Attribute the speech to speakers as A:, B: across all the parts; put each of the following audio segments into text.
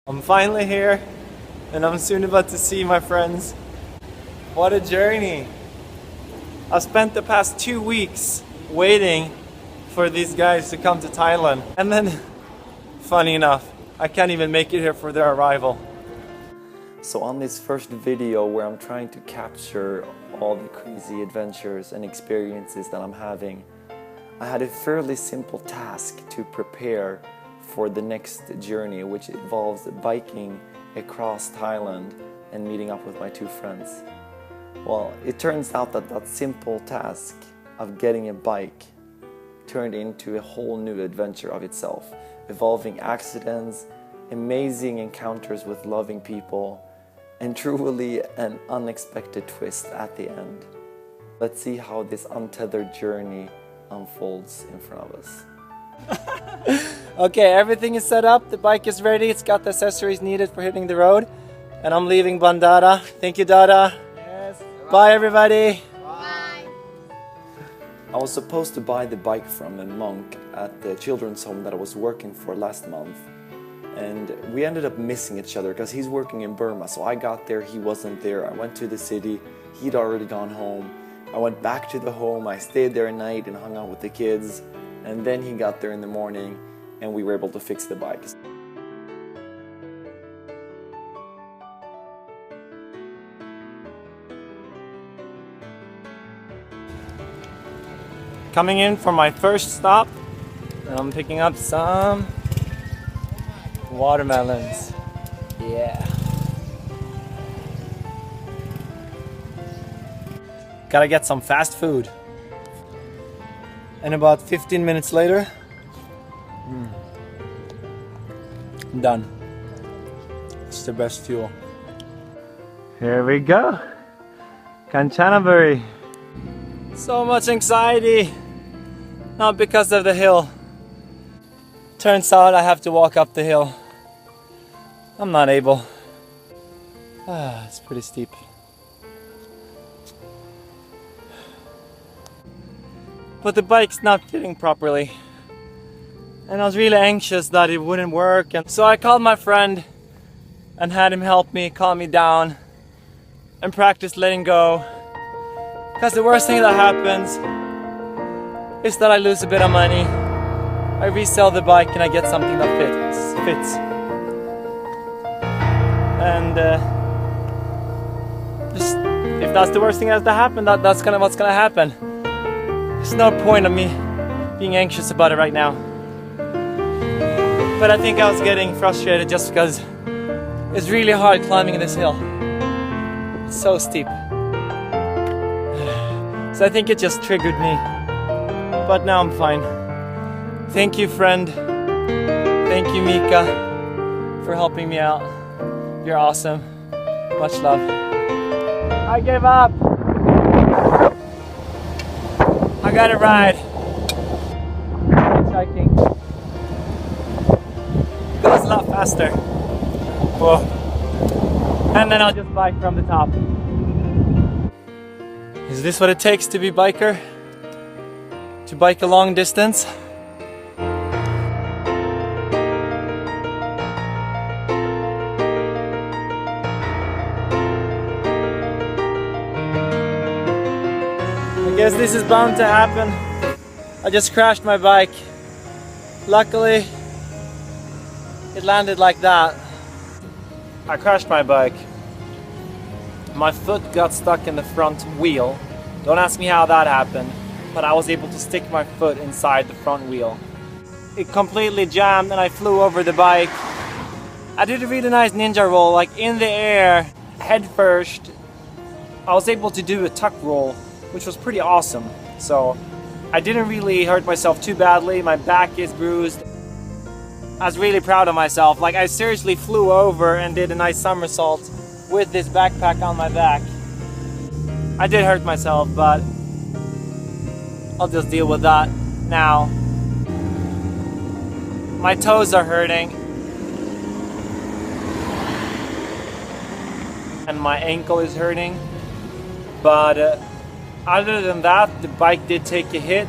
A: I'm finally here, and I'm soon about to see my friends. What a journey! I've spent the past 2 weeks waiting for these guys to come to Thailand. And then, funny enough, I can't even make it here for their arrival. So on this first video where I'm trying to capture all the crazy adventures and experiences that I'm having, I had a fairly simple task to prepare for the next journey, which involves biking across Thailand and meeting up with my two friends. Well, it turns out that that simple task of getting a bike turned into a whole new adventure of itself, involving accidents, amazing encounters with loving people, and truly an unexpected twist at the end. Let's see how this untethered journey unfolds in front of us. Okay, everything is set up, the bike is ready, it's got the accessories needed for hitting the road, and I'm leaving Bandara. Thank you, Dada. Yes. Bye, everybody.
B: Bye.
A: I was supposed to buy the bike from a monk at the children's home that I was working for last month, and we ended up missing each other because he's working in Burma. So I got there, he wasn't there. I went to the city, he'd already gone home. I went back to the home, I stayed there at night and hung out with the kids, and then he got there in the morning and we were able to fix the bike. Coming in for my first stop, and I'm picking up some watermelons. Yeah. Gotta get some fast food. And about 15 minutes later, I'm done. It's the best fuel. Here we go. Kanchanaburi. So much anxiety. Not because of the hill. Turns out I have to walk up the hill. I'm not able. It's pretty steep. But the bike's not fitting properly. And I was really anxious that it wouldn't work. And so I called my friend and had him help me calm me down and practice letting go. Because the worst thing that happens is that I lose a bit of money. I resell the bike and I get something that fits. And just, if that's the worst thing that has to happen, that's kind of what's gonna happen. There's no point of me being anxious about it right now. But I think I was getting frustrated just because it's really hard climbing this hill. It's so steep. So I think it just triggered me. But now I'm fine. Thank you, friend. Thank you, Mika, for helping me out. You're awesome. Much love. I gave up. I gotta ride. Hitchhiking. Goes a lot faster. Whoa. And then I'll just bike from the top. Is this what it takes to be biker? To bike a long distance? I guess this is bound to happen. I just crashed my bike. Luckily, it landed like that. I crashed my bike. My foot got stuck in the front wheel. Don't ask me how that happened, but I was able to stick my foot inside the front wheel. It completely jammed and I flew over the bike. I did a really nice ninja roll, like in the air, head first. I was able to do a tuck roll, which was pretty awesome. So I didn't really hurt myself too badly. My back is bruised. I was really proud of myself. Like, I seriously flew over and did a nice somersault with this backpack on my back. I did hurt myself, but I'll just deal with that now. My toes are hurting. And my ankle is hurting. But other than that, the bike did take a hit.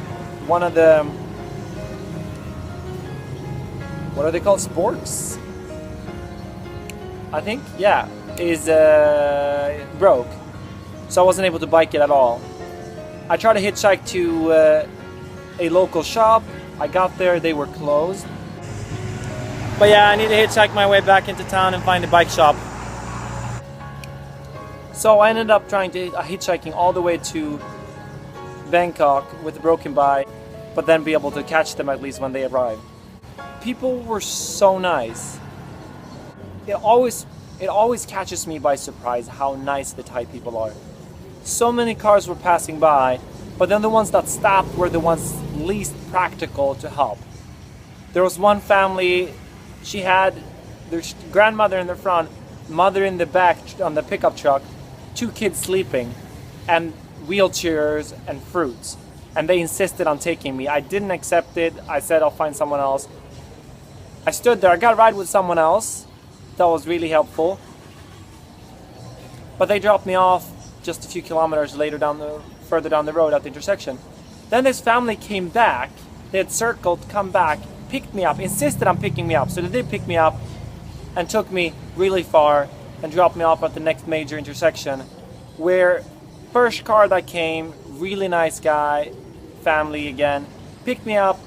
A: One of the, what are they called? Sporks? I think, yeah, is broke. So I wasn't able to bike it at all. I tried to hitchhike to a local shop. I got there, they were closed. But yeah, I need to hitchhike my way back into town and find a bike shop. So I ended up trying to hitchhiking all the way to Bangkok with a broken bike, but then be able to catch them at least when they arrived. People were so nice. It always catches me by surprise how nice the Thai people are. So many cars were passing by, but then the ones that stopped were the ones least practical to help. There was one family, she had their grandmother in the front, mother in the back on the pickup truck, 2 kids sleeping, and wheelchairs and fruits. And they insisted on taking me. I didn't accept it. I said I'll find someone else. I stood there. I got a ride with someone else. That was really helpful. But they dropped me off just a few kilometers further down the road at the intersection. Then this family came back. They had circled, come back, picked me up, insisted on picking me up. So they did pick me up and took me really far and dropped me off at the next major intersection, where first car that came, really nice guy, family again, picked me up.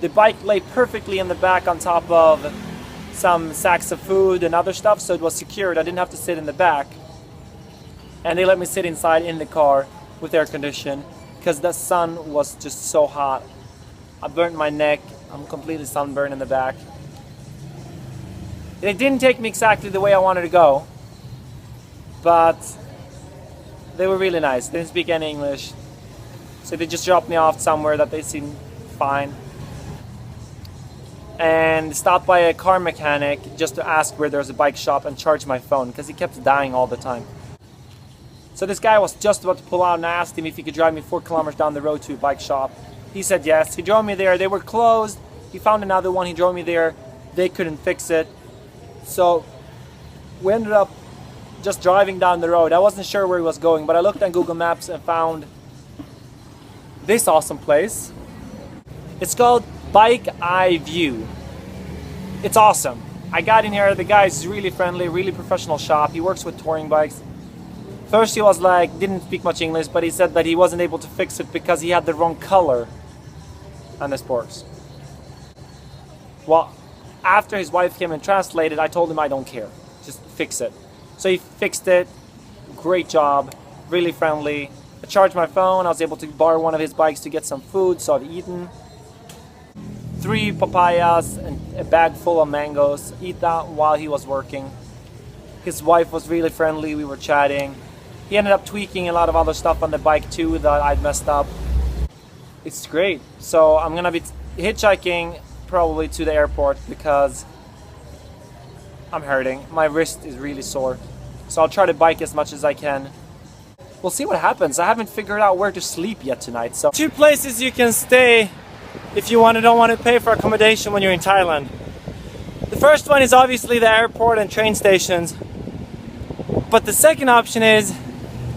A: The bike lay perfectly in the back on top of some sacks of food and other stuff, so it was secured. I didn't have to sit in the back. And they let me sit inside in the car with air condition because the sun was just so hot. I burnt my neck. I'm completely sunburned in the back. It didn't take me exactly the way I wanted to go, but they were really nice. They didn't speak any English, so they just dropped me off somewhere that they seemed fine. And stopped by a car mechanic just to ask where there's a bike shop and charge my phone because he kept dying all the time. So this guy was just about to pull out and I asked him if he could drive me 4 kilometers down the road to a bike shop. He said yes. He drove me there. They were closed. He found another one. He drove me there. They couldn't fix it. So we ended up just driving down the road. I wasn't sure where he was going, but I looked on Google Maps and found this awesome place. It's called Bike Eye View. It's awesome. I got in here, the guy is really friendly, really professional shop. He works with touring bikes. First he was like, didn't speak much English, but he said that he wasn't able to fix it because he had the wrong color on the spokes. Well, after his wife came and translated, I told him I don't care, just fix it. So he fixed it, great job, really friendly. I charged my phone, I was able to borrow one of his bikes to get some food, so I've eaten. 3 papayas and a bag full of mangoes, eat that while he was working. His wife was really friendly, we were chatting. He ended up tweaking a lot of other stuff on the bike too that I'd messed up. It's great. So I'm gonna be hitchhiking probably to the airport because I'm hurting. My wrist is really sore. So I'll try to bike as much as I can. We'll see what happens. I haven't figured out where to sleep yet tonight. So 2 places you can stay if you don't want to pay for accommodation when you're in Thailand. The first one is obviously the airport and train stations. But the second option is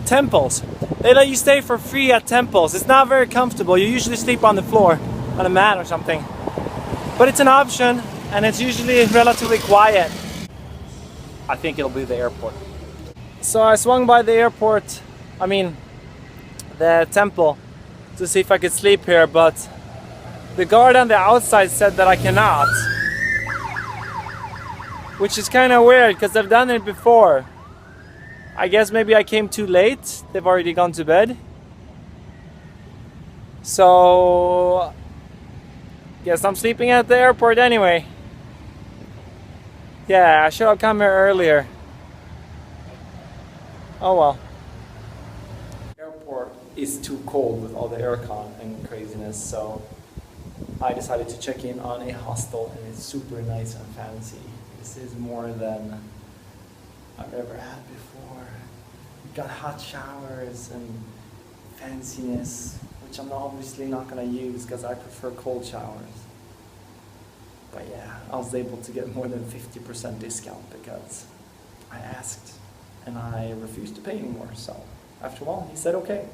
A: temples. They let you stay for free at temples. It's not very comfortable. You usually sleep on the floor, on a mat or something. But it's an option and it's usually relatively quiet. I think it'll be the airport. So I swung by the airport, the temple, to see if I could sleep here, but the guard on the outside said that I cannot. Which is kind of weird because I've done it before. I guess maybe I came too late. They've already gone to bed. So guess I'm sleeping at the airport anyway. Yeah, I should have come here earlier. Oh well. Airport is too cold with all the aircon and craziness, so I decided to check in on a hostel, and it's super nice and fancy. This is more than I've ever had before. We've got hot showers and fanciness, which I'm obviously not going to use because I prefer cold showers. But yeah, I was able to get more than 50% discount because I asked and I refused to pay anymore. So after all, he said, okay,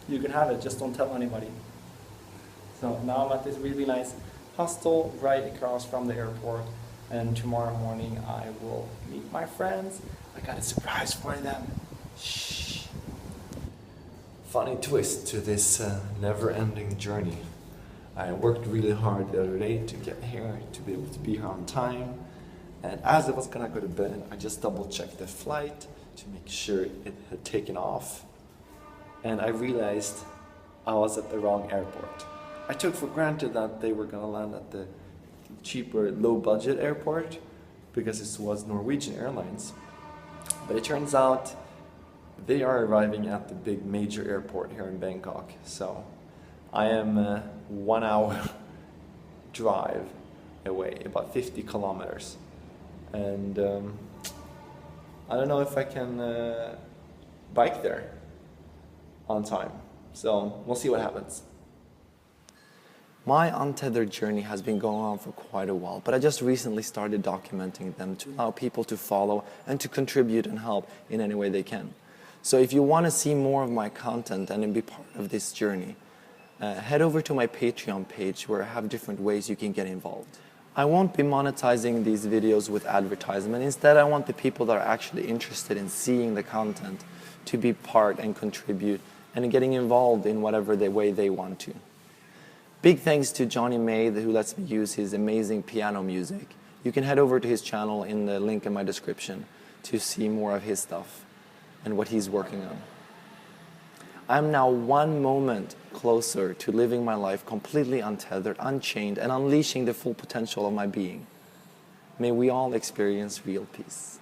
A: you can have it, just don't tell anybody. So now I'm at this really nice hostel right across from the airport, and tomorrow morning I will meet my friends. I got a surprise for them. Shh. Funny twist to this never-ending journey. I worked really hard the other day to get here, to be able to be here on time. And as I was gonna go to bed, I just double-checked the flight to make sure it had taken off. And I realized I was at the wrong airport. I took for granted that they were gonna land at the cheaper, low-budget airport because this was Norwegian Airlines. But it turns out they are arriving at the big major airport here in Bangkok. So I am 1 hour drive away, about 50 kilometers. And I don't know if I can bike there on time. So we'll see what happens. My untethered journey has been going on for quite a while, but I just recently started documenting them to allow people to follow and to contribute and help in any way they can. So if you want to see more of my content and be part of this journey, head over to my Patreon page where I have different ways you can get involved. I won't be monetizing these videos with advertisement. Instead, I want the people that are actually interested in seeing the content to be part and contribute and getting involved in whatever way they want to. Big thanks to Jonny May, who lets me use his amazing piano music. You can head over to his channel in the link in my description to see more of his stuff and what he's working on. I'm now one moment closer to living my life completely untethered, unchained, and unleashing the full potential of my being. May we all experience real peace.